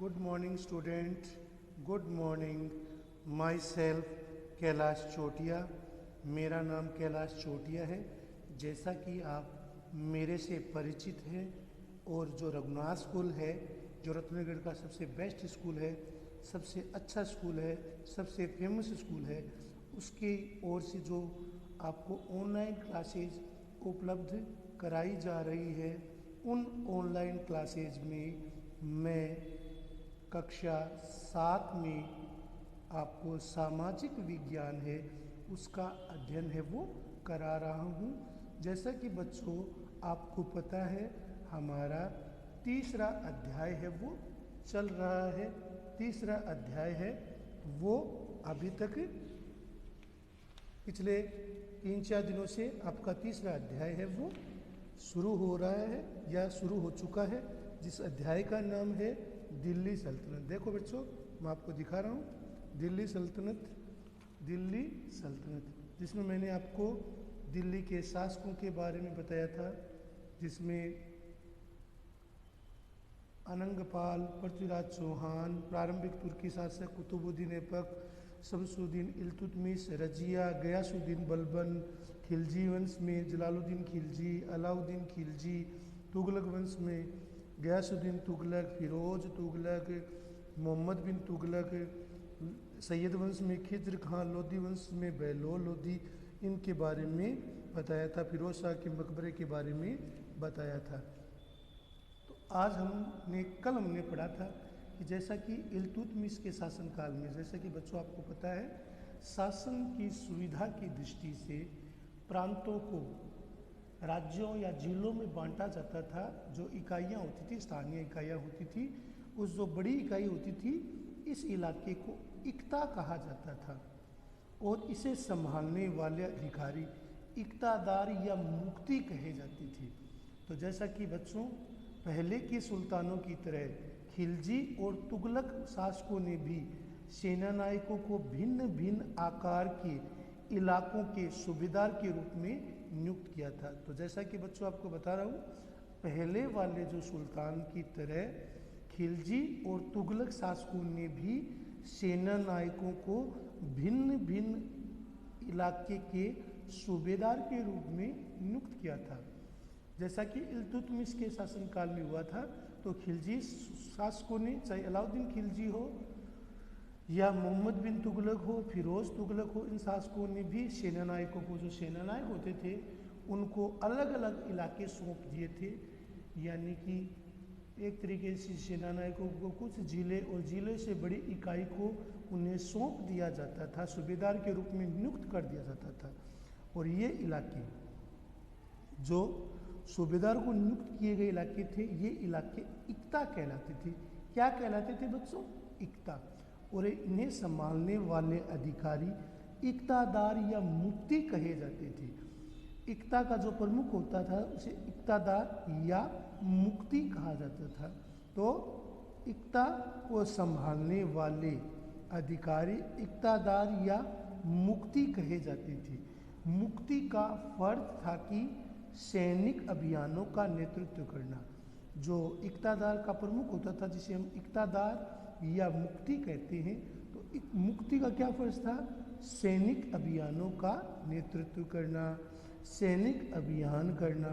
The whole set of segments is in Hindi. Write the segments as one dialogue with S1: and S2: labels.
S1: Good morning student, good morning. Myself Kailash Chotiya. मेरा नाम कैलाश चोटिया है। जैसा कि आप मेरे से परिचित हैं और जो रघुनाथ स्कूल है, जो रत्नगढ़ का सबसे बेस्ट स्कूल है, सबसे अच्छा स्कूल है, सबसे फेमस स्कूल है, उसकी ओर से जो आपको ऑनलाइन क्लासेज उपलब्ध कराई जा रही है, उन ऑनलाइन क्लासेज में मैं कक्षा 7 में आपको सामाजिक विज्ञान है उसका अध्ययन है वो करा रहा हूँ। जैसा कि बच्चों आपको पता है, हमारा तीसरा अध्याय है वो चल रहा है। तीसरा अध्याय है वो अभी तक पिछले 3-4 दिनों से आपका तीसरा अध्याय है वो शुरू हो रहा है या शुरू हो चुका है, जिस अध्याय का नाम है दिल्ली सल्तनत। देखो बच्चों, मैं आपको दिखा रहा हूँ दिल्ली सल्तनत। दिल्ली सल्तनत जिसमें मैंने आपको दिल्ली के शासकों के बारे में बताया था, जिसमें अनंगपाल, पृथ्वीराज चौहान, प्रारंभिक तुर्की शासक कुतुबुद्दीन ऐबक, शमसुद्दीन इल्तुतमिश, रजिया, गयासुद्दीन बलबन, खिलजी वंश में जलालुद्दीन खिलजी, अलाउद्दीन खिलजी, तुगलक वंश में गयासुद्दीन तुगलक, फिरोज तुगलक, मोहम्मद बिन तुगलक, सैयद वंश में खिज्र खान, लोधी वंश में बहलोल लोधी, इनके बारे में बताया था। फिरोज शाह के मकबरे के बारे में बताया था। तो आज कल हमने पढ़ा था कि जैसा कि इल्तुतमिश के शासनकाल में, जैसा कि बच्चों आपको पता है, शासन की सुविधा की दृष्टि से प्रांतों को राज्यों या जिलों में बांटा जाता था। जो इकाइयाँ होती थी, स्थानीय इकाइयाँ होती थी, उस जो बड़ी इकाई होती थी, इस इलाके को इक्ता कहा जाता था और इसे संभालने वाले अधिकारी इक्तादार या मुक्ति कहे जाती थी। तो जैसा कि बच्चों पहले के सुल्तानों की तरह खिलजी और तुगलक शासकों ने भी सेना नायकों को भिन्न भिन्न आकार के इलाकों के सूबेदार के रूप में नियुक्त किया था। तो जैसा कि बच्चों आपको बता रहा हूँ, पहले वाले जो सुल्तान की तरह खिलजी और तुगलक शासकों ने भी सेना नायकों को भिन्न भिन्न इलाके के सूबेदार के रूप में नियुक्त किया था। जैसा कि इल्तुतमिश के शासनकाल में हुआ था, तो खिलजी शासकों ने, चाहे अलाउद्दीन खिलजी हो या मोहम्मद बिन तुगलक हो, फिरोज तुगलक हो, इन शासकों ने भी सेना नायकों को, जो सेना नायक होते थे, उनको अलग अलग इलाके सौंप दिए थे। यानी कि एक तरीके से सेना नायकों को कुछ जिले और जिले से बड़ी इकाई को उन्हें सौंप दिया जाता था, सूबेदार के रूप में नियुक्त कर दिया जाता था। और ये इलाके, जो सूबेदार को नियुक्त किए गए इलाके थे, ये इलाके इक्ता कहलाते थे। क्या कहलाते थे बच्चों? इक्ता। और इन्हें संभालने वाले अधिकारी इक्तादार या मुक्ति कहे जाते थे। इक्ता का जो प्रमुख होता था उसे इक्तादार या मुक्ति कहा जाता था। तो इक्ता को संभालने वाले अधिकारी इक्तादार या मुक्ति कहे जाते थे। मुक्ति का फर्ज था कि सैनिक अभियानों का नेतृत्व करना। जो इक्तादार का प्रमुख होता था, जिसे हम इक्तादार या मुक्ति कहते हैं, तो मुक्ति का क्या फर्ज था? सैनिक अभियानों का नेतृत्व करना, सैनिक अभियान करना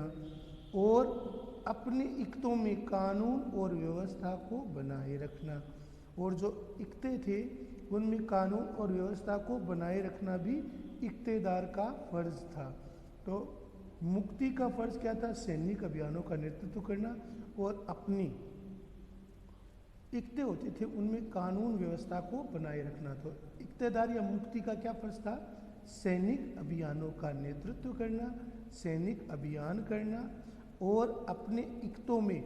S1: और अपने इक्तों में कानून और व्यवस्था को बनाए रखना। और जो इक्ते थे उनमें कानून और व्यवस्था को बनाए रखना भी इक्तेदार का फर्ज था। तो मुक्ति का फर्ज क्या था? सैनिक अभियानों का नेतृत्व करना और अपनी इक्ते होते थे उनमें कानून व्यवस्था को बनाए रखना। तो इक्तेदार या मुक्ति का क्या फर्ज था? सैनिक अभियानों का नेतृत्व करना, सैनिक अभियान करना और अपने इक्तों में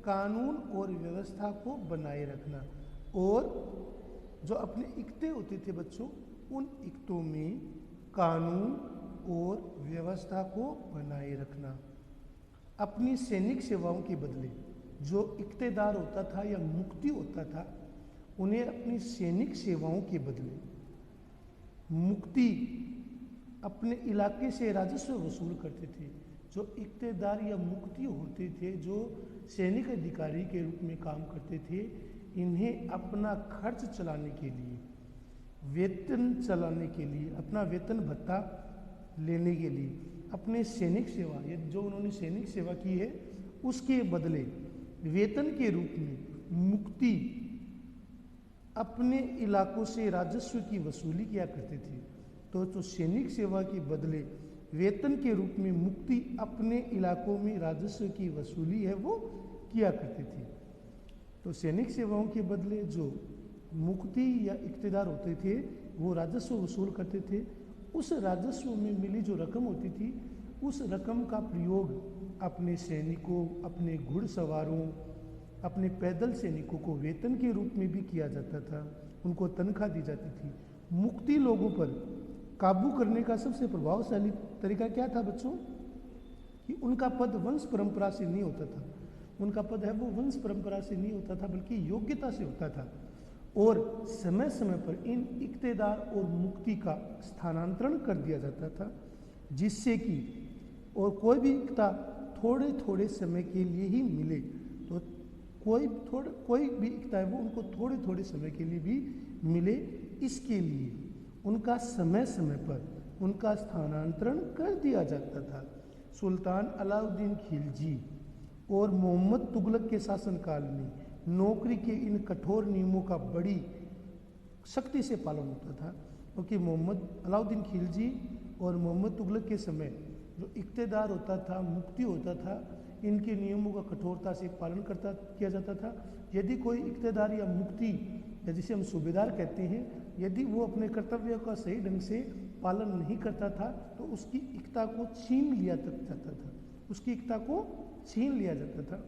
S1: कानून और व्यवस्था को बनाए रखना। और जो अपने इक्ते होते थे बच्चों, उन इक्तों में कानून और व्यवस्था को बनाए रखना। अपनी सैनिक सेवाओं के बदले जो इक्तेदार होता था या मुक्ति होता था, उन्हें अपनी सैनिक सेवाओं के बदले मुक्ति अपने इलाके से राजस्व वसूल करते थे। जो इक्तेदार या मुक्ति होते थे, जो सैनिक अधिकारी के रूप में काम करते थे, इन्हें अपना खर्च चलाने के लिए, वेतन चलाने के लिए, अपना वेतन भत्ता लेने के लिए, अपने सैनिक सेवा, ये जो उन्होंने सैनिक सेवा की है उसके बदले वेतन के रूप में मुक्ति अपने इलाकों से राजस्व की वसूली किया करते थे। तो सैनिक सेवा के बदले वेतन के रूप में मुक्ति अपने इलाकों में राजस्व की वसूली है वो किया करते थे। तो सैनिक सेवाओं के बदले जो मुक्ति या इख्तियार होते थे वो राजस्व वसूल करते थे। उस राजस्व में मिली जो रकम होती थी उस रकम का प्रयोग अपने सैनिकों, अपने घुड़सवारों, अपने पैदल सैनिकों को वेतन के रूप में भी किया जाता था, उनको तनख्वाह दी जाती थी। मुक्ति लोगों पर काबू करने का सबसे प्रभावशाली तरीका क्या था बच्चों? कि उनका पद वंश परंपरा से नहीं होता था, उनका पद है वो वंश परंपरा से नहीं होता था बल्कि योग्यता से होता था। और समय समय पर इन इख्तियार और मुक्ति का स्थानांतरण कर दिया जाता था, जिससे कि और कोई भी इख्तियार थोड़े थोड़े समय के लिए ही मिले। तो कोई भी इख्तियार वो उनको थोड़े थोड़े समय के लिए भी मिले, इसके लिए उनका समय समय पर उनका स्थानांतरण कर दिया जाता था। सुल्तान अलाउद्दीन खिलजी और मोहम्मद तुगलक के शासनकाल में नौकरी के इन कठोर नियमों का बड़ी सख्ती से पालन होता था, क्योंकि मोहम्मद अलाउद्दीन खिलजी और मोहम्मद तुगलक के समय जो इख्तियार होता था, मुक्ति होता था, इनके नियमों का कठोरता से पालन किया जाता था। यदि कोई इख्तियार या मुक्ति या जिसे हम सूबेदार कहते हैं, यदि वो अपने कर्तव्य का सही ढंग से पालन नहीं करता था तो उसकी एकता को छीन लिया जाता था, उसकी एकता को छीन लिया जाता था।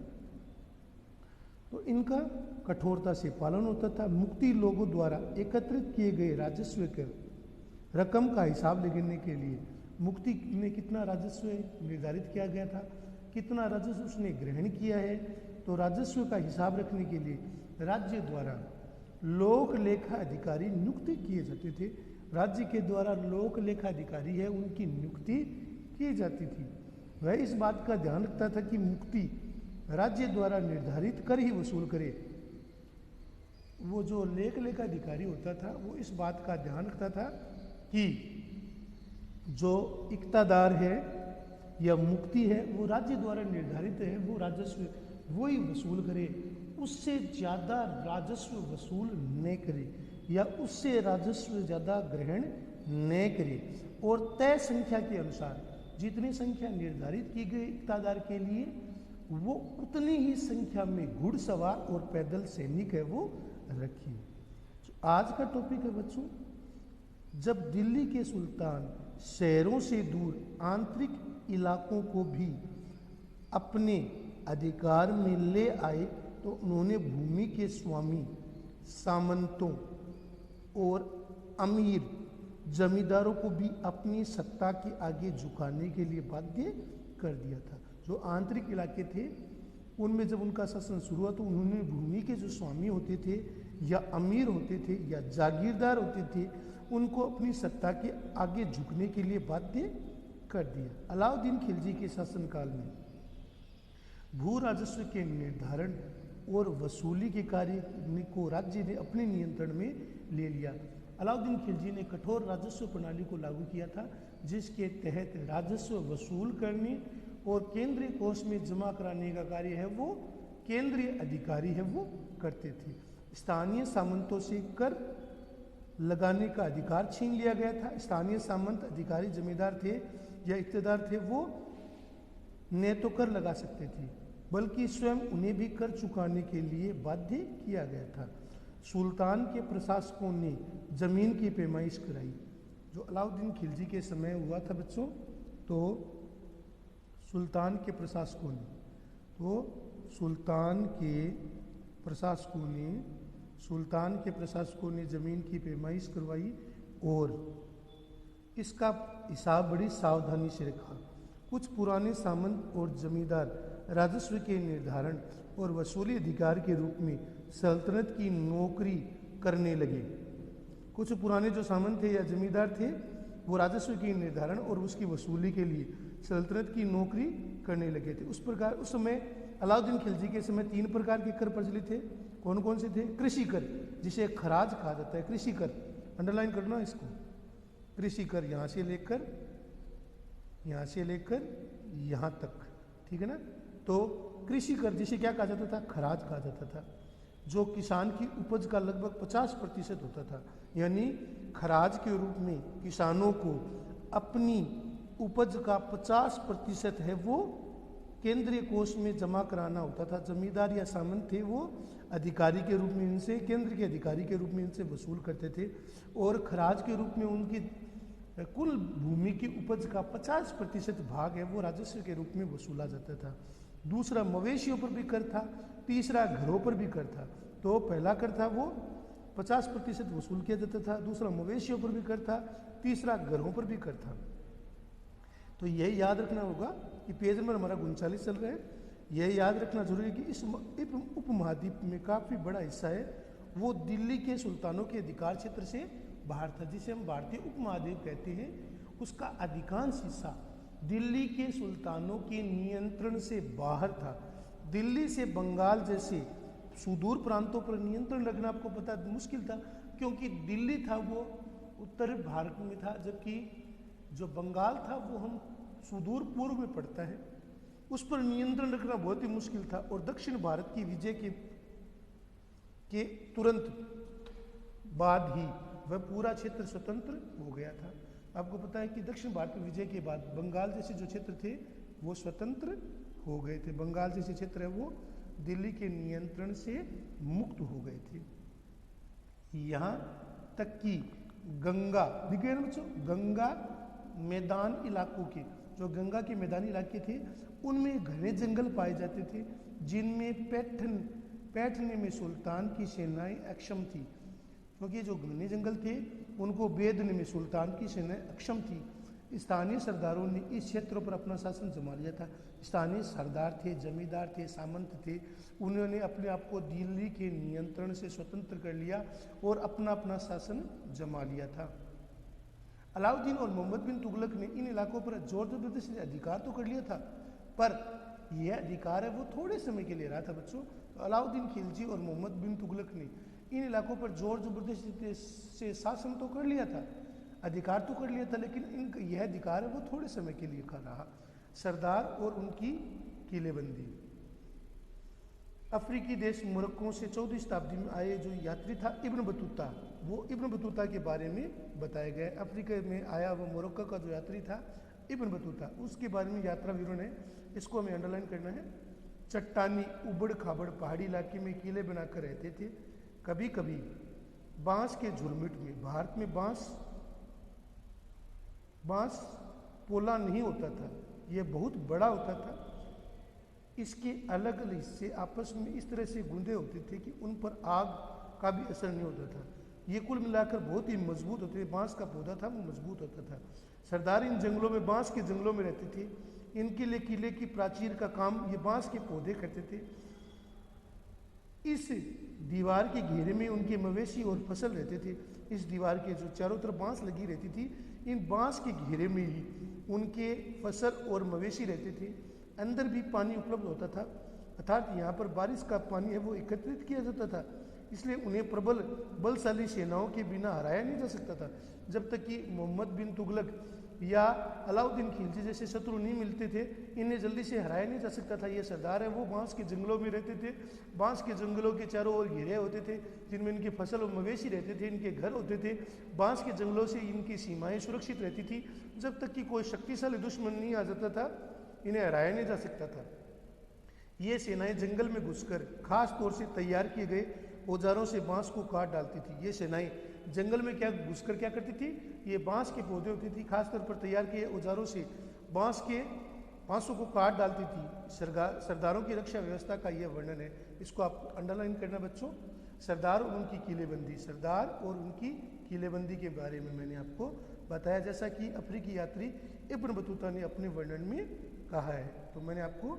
S1: तो इनका कठोरता से पालन होता था। मुक्ति लोगों द्वारा एकत्रित किए गए राजस्व कर रकम का हिसाब लगाने के लिए मुक्ति ने कितना राजस्व निर्धारित किया गया था, कितना राजस्व उसने ग्रहण किया है, तो राजस्व का हिसाब रखने के लिए राज्य द्वारा लोक लेखा अधिकारी नियुक्त किए जाते थे। राज्य के द्वारा लोक लेखा अधिकारी है उनकी नियुक्ति की जाती थी। वह इस बात का ध्यान रखता था कि मुक्ति राज्य द्वारा निर्धारित कर ही वसूल करे। वो जो लेखा अधिकारी होता था वो इस बात का ध्यान रखता था कि जो इख्तियार है या मुक्ति है वो राज्य द्वारा निर्धारित है, वो राजस्व वो ही वसूल करे, उससे ज़्यादा राजस्व वसूल न करे या उससे राजस्व ज़्यादा ग्रहण न करे। और तय संख्या के अनुसार जितनी संख्या निर्धारित की गई इख्तियार के लिए वो उतनी ही संख्या में घुड़सवार और पैदल सैनिक है वो रखी। आज का टॉपिक है बच्चों, जब दिल्ली के सुल्तान शहरों से दूर आंतरिक इलाकों को भी अपने अधिकार में ले आए तो उन्होंने भूमि के स्वामी, सामंतों और अमीर जमींदारों को भी अपनी सत्ता के आगे झुकाने के लिए बाध्य कर दिया था। जो आंतरिक इलाके थे उनमें जब उनका शासन शुरू हुआ तो उन्होंने भूमि के जो स्वामी होते थे या अमीर होते थे या जागीरदार होते थे उनको अपनी सत्ता के आगे झुकने के लिए बाध्य कर दिया। अलाउद्दीन खिलजी के शासनकाल में भू राजस्व के निर्धारण और वसूली के कार्य को राज्य ने अपने नियंत्रण में ले लिया। अलाउद्दीन खिलजी ने कठोर राजस्व प्रणाली को लागू किया था, जिसके तहत राजस्व वसूल करने और केंद्रीय कोष में जमा कराने का कार्य है वो केंद्रीय अधिकारी है वो करते थे। स्थानीय सामंतों से कर लगाने का अधिकार छीन लिया गया था। स्थानीय सामंत अधिकारी जमींदार थे या इख्तियार थे वो न तो कर लगा सकते थे बल्कि स्वयं उन्हें भी कर चुकाने के लिए बाध्य किया गया था। सुल्तान के प्रशासकों ने जमीन की पैमाइश कराई। जो अलाउद्दीन खिलजी के समय हुआ था बच्चों, तो सुल्तान के प्रशासकों ने ज़मीन की पैमाइश करवाई और इसका हिसाब बड़ी सावधानी से रखा। कुछ पुराने सामंत और जमींदार राजस्व के निर्धारण और वसूली अधिकार के रूप में सल्तनत की नौकरी करने लगे। कुछ पुराने जो सामंत थे या जमींदार थे वो राजस्व के निर्धारण और उसकी वसूली के लिए सल्तनत की नौकरी करने लगे थे। उस समय अलाउद्दीन खिलजी के समय 3 प्रकार के कर प्रचलित थे। कौन कौन से थे? कृषि कर, जिसे खराज कहा जाता है, कृषि कर, अंडरलाइन करना इसको, कृषि कर यहाँ से लेकर यहाँ तक, ठीक है ना। तो कृषि कर जिसे क्या कहा जाता था? खराज कहा जाता था, जो किसान की उपज का लगभग 50% होता था। यानी खराज के रूप में किसानों को अपनी उपज का 50% है वो केंद्रीय कोष में जमा कराना होता था। जमींदार या सामंत थे वो अधिकारी के रूप में इनसे, केंद्र के अधिकारी के रूप में इनसे वसूल करते थे, और खराज के रूप में उनकी कुल भूमि की उपज का 50% भाग है वो राजस्व के रूप में वसूला जाता था। दूसरा मवेशियों पर भी कर था, तीसरा घरों पर भी कर था। तो पहला कर था वो 50% वसूल किया जाता था, दूसरा मवेशियों पर भी कर था, तीसरा घरों पर भी कर था। तो यही याद रखना होगा कि पेज नंबर हमारा 39 चल रहा है। यह याद रखना जरूरी है कि इस उपमहाद्वीप में काफ़ी बड़ा हिस्सा है वो दिल्ली के सुल्तानों के अधिकार क्षेत्र से बाहर था, जिसे हम भारतीय उपमहाद्वीप कहते हैं। उसका अधिकांश हिस्सा दिल्ली के सुल्तानों के नियंत्रण से बाहर था। दिल्ली से बंगाल जैसे सुदूर प्रांतों पर नियंत्रण रखना आपको पता मुश्किल था, क्योंकि दिल्ली था वो उत्तर भारत में था, जबकि जो बंगाल था वो हम सुदूर पूर्व में पड़ता है, उस पर नियंत्रण रखना बहुत ही मुश्किल था। और दक्षिण भारत की विजय के तुरंत बाद ही वह पूरा क्षेत्र स्वतंत्र हो गया था। आपको पता है कि दक्षिण भारत की विजय के बाद बंगाल जैसे जो क्षेत्र थे वो स्वतंत्र हो गए थे। बंगाल जैसे क्षेत्र है वो दिल्ली के नियंत्रण से मुक्त हो गए थे। यहाँ तक कि गंगा, देखिए ना बच्चों, गंगा मैदान इलाकों के, जो गंगा के मैदानी इलाके थे उनमें घने जंगल पाए जाते थे, जिनमें पैठने में सुल्तान की सेनाएं अक्षम थी, क्योंकि जो घने जंगल थे उनको बेधने में सुल्तान की सेनाएं अक्षम थी। स्थानीय सरदारों ने इस क्षेत्रों पर अपना शासन जमा लिया था। स्थानीय सरदार थे, जमींदार थे, सामंत थे, उन्होंने अपने आप को दिल्ली के नियंत्रण से स्वतंत्र कर लिया और अपना अपना शासन जमा लिया था। अलाउद्दीन और मोहम्मद बिन तुगलक ने इन इलाकों पर जोर जबरदस्ती से अधिकार तो कर लिया था, पर यह अधिकार है वो थोड़े समय के लिए रहा था बच्चों। तो अलाउद्दीन खिलजी और मोहम्मद बिन तुगलक ने इन इलाकों पर जोर जबरदस्ती से शासन तो कर लिया था, अधिकार तो कर लिया था, लेकिन इनका यह अधिकार है वो थोड़े समय के लिए का रहा। सरदार और उनकी किलेबंदी। अफ्रीकी देश मोरक्को से 14वीं शताब्दी में आए जो यात्री था इब्न बतूता, वो इब्न बतूता के बारे में बताया गया है। अफ्रीका में आया वो मोरक्को का जो यात्री था इब्न बतूता, उसके बारे में यात्रा वीरों ने, इसको हमें अंडरलाइन करना है। चट्टानी उबड़ खाबड़ पहाड़ी इलाके में किले बनाकर रहते थे। कभी कभी बांस के झुरमुट में, भारत में बांस पोला नहीं होता था, यह बहुत बड़ा होता था। इसके अलग अलग हिस्से आपस में इस तरह से गुंदे होते थे कि उन पर आग का भी असर नहीं होता था। ये कुल मिलाकर बहुत ही मजबूत होते थे। बांस का पौधा था वो मजबूत होता था। सरदार इन जंगलों में, बांस के जंगलों में रहते थे। इनके लिए किले की प्राचीर का काम ये बांस के पौधे करते थे। इस दीवार के घेरे में उनके मवेशी और फसल रहते थे। इस दीवार के जो चारों तरफ बांस लगी रहती थी, इन बांस के घेरे में ही उनके फसल और मवेशी रहते थे। अंदर भी पानी उपलब्ध होता था, अर्थात यहाँ पर बारिश का पानी है वो एकत्रित किया जाता था, इसलिए उन्हें प्रबल बलशाली सेनाओं के बिना हराया नहीं जा सकता था। जब तक कि मोहम्मद बिन तुगलक या अलाउद्दीन खिलजी जैसे शत्रु नहीं मिलते थे, इन्हें जल्दी से हराया नहीं जा सकता था। ये सरदार है वो बांस के जंगलों में रहते थे। बांस के जंगलों के चारों ओर घेरे होते थे, जिनमें इनकी फसल और मवेशी रहते थे, इनके घर होते थे। बांस के जंगलों से इनकी सीमाएं सुरक्षित रहती थी। जब तक कि कोई शक्तिशाली दुश्मन नहीं आ जाता था, इन्हें हराया नहीं जा सकता था। ये सेनाएं जंगल में घुसकर खास तौर से तैयार किए गए औजारों से बांस को काट डालती थी। ये सेनाएं जंगल में क्या घुसकर क्या करती थी, ये बांस के पौधे होती थी, खास तौर पर तैयार किए औजारों से बांसों को काट डालती थी। सरदारों की रक्षा व्यवस्था का यह वर्णन है, इसको आप अंडरलाइन करना बच्चों। सरदार और उनकी किलेबंदी, सरदार और उनकी किलेबंदी के बारे में मैंने आपको बताया, जैसा कि अफ्रीकी यात्री इब्न बतूता ने अपने वर्णन में कहा है। तो मैंने आपको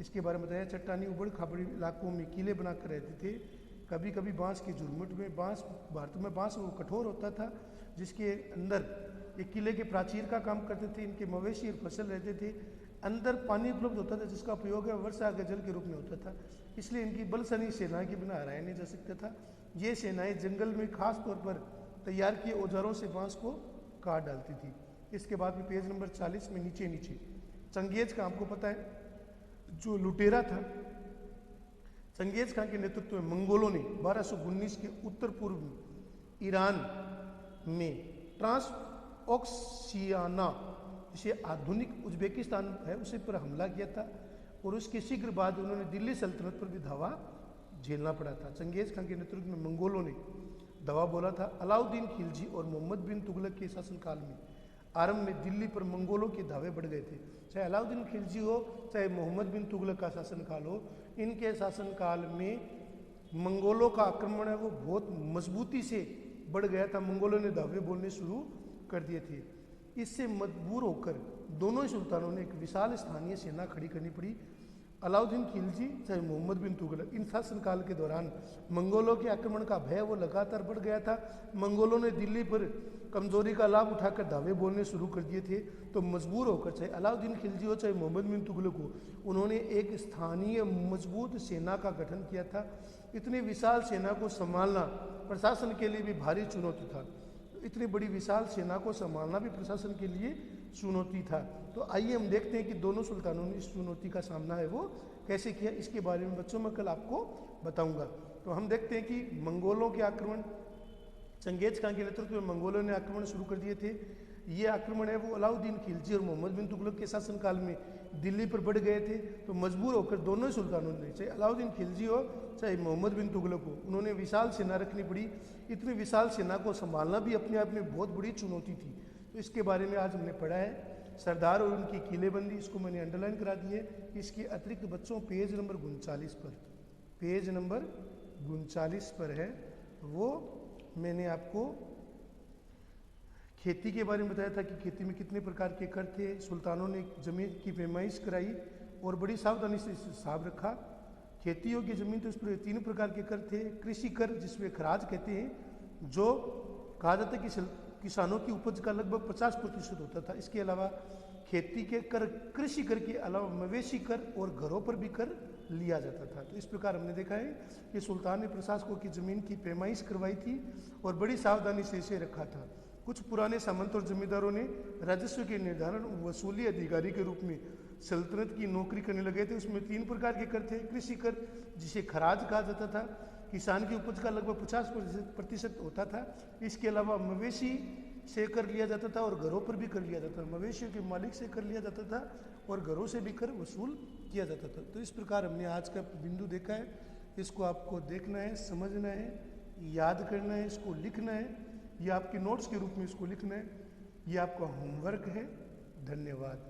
S1: इसके बारे में बताया। चट्टानी उबड़ खाबड़ी इलाकों में किले बनाकर रहते थे। कभी कभी बांस के झुरमुट में, भारत में बांस वो कठोर होता था, जिसके अंदर एक किले के प्राचीर का काम करते थे। इनके मवेशी और फसल रहते थे। अंदर पानी उपलब्ध होता था जिसका प्रयोग है वर्षा के जल के रूप में होता था, इसलिए इनकी बलसनी सेना के बिना हराया नहीं जा सकता था। ये सेनाएं जंगल में खास तौर पर तैयार किए औजारों से बांस को काट डालती थी। इसके बाद भी पेज नंबर 40 में नीचे नीचे चंगेज का आपको पता है जो लुटेरा था, चंगेज खान के नेतृत्व में मंगोलों ने 1219 के उत्तर पूर्व ईरान में ट्रांस ऑक्सियाना जिसे आधुनिक उज्बेकिस्तान है उसे पर हमला किया था और उसके शीघ्र बाद उन्होंने दिल्ली सल्तनत पर भी धावा झेलना पड़ा था। चंगेज खान के नेतृत्व में मंगोलों ने दावा बोला था। अलाउद्दीन खिलजी और मोहम्मद बिन तुगलक के शासनकाल में आरंभ में दिल्ली पर मंगोलों के धावे बढ़ गए थे। चाहे अलाउद्दीन खिलजी हो चाहे मोहम्मद बिन तुगलक का शासनकाल हो, इनके शासनकाल में मंगोलों का आक्रमण है वो बहुत मजबूती से बढ़ गया था। मंगोलों ने धावे बोलने शुरू कर दिए थे। इससे मजबूर होकर दोनों ही सुल्तानों ने एक विशाल स्थानीय सेना खड़ी करनी पड़ी। अलाउद्दीन खिलजी चाहे मोहम्मद बिन तुगलक, इन शासनकाल के दौरान मंगोलों के आक्रमण का भय वो लगातार बढ़ गया था। मंगोलों ने दिल्ली पर कमजोरी का लाभ उठाकर दावे बोलने शुरू कर दिए थे। तो मजबूर होकर चाहे अलाउद्दीन खिलजी हो चाहे मोहम्मद बिन तुगलक हो, उन्होंने एक स्थानीय मजबूत सेना का गठन किया था। इतनी विशाल सेना को संभालना प्रशासन के लिए भी भारी चुनौती था। इतनी बड़ी विशाल सेना को संभालना भी प्रशासन के लिए चुनौती था। तो आइए हम देखते हैं कि दोनों सुल्तानों ने इस चुनौती का सामना है वो कैसे किया। इसके बारे में बच्चों मैं कल आपको बताऊंगा। तो हम देखते हैं कि मंगोलों के आक्रमण, चंगेज खान के नेतृत्व में मंगोलों ने आक्रमण शुरू कर दिए थे। ये आक्रमण है वो अलाउद्दीन खिलजी और मोहम्मद बिन तुगलक के शासनकाल में दिल्ली पर बढ़ गए थे। तो मजबूर होकर दोनों ही सुल्तानों ने, चाहे अलाउद्दीन खिलजी हो चाहे मोहम्मद बिन तुगलक हो, उन्होंने विशाल सेना रखनी पड़ी। इतनी विशाल सेना को संभालना भी अपने आप में बहुत बड़ी चुनौती थी। तो इसके बारे में आज हमने पढ़ा है। सरदार और उनकी किलेबंदी, इसको मैंने अंडरलाइन करा दी है। इसके अतिरिक्त बच्चों पेज नंबर 39 पर, पेज नंबर 39 पर है वो मैंने आपको खेती के बारे में बताया था कि खेती में कितने प्रकार के कर थे। सुल्तानों ने जमीन की पैमाइश कराई और बड़ी सावधानी से हिसाब रखा। खेती योग्य जमीन तो इस पर 3 प्रकार के कर थे। कृषि कर जिसमें खराज कहते हैं, जो कहा जाता है कि किसानों की उपज का लगभग 50% होता था। इसके अलावा खेती के कर, कृषि कर के अलावा मवेशी कर और घरों पर भी कर लिया जाता था। तो इस प्रकार हमने देखा है कि सुल्तान ने प्रशासकों की जमीन की पैमाइश करवाई थी और बड़ी सावधानी से इसे रखा था। कुछ पुराने सामंत और जमींदारों ने राजस्व के निर्धारण वसूली अधिकारी के रूप में सल्तनत की नौकरी करने लगे थे। उसमें 3 प्रकार के कर थे। कृषि कर जिसे खराज कहा जाता था, किसान की उपज का लगभग 50% होता था। इसके अलावा मवेशी से कर लिया जाता था और घरों पर भी कर लिया जाता था। मवेशियों के मालिक से कर लिया जाता था और घरों से भी कर वसूल किया जाता था। तो इस प्रकार हमने आज का बिंदु देखा है। इसको आपको देखना है, समझना है, याद करना है, इसको लिखना है, या आपके नोट्स के रूप में इसको लिखना है। ये आपका होमवर्क है। धन्यवाद।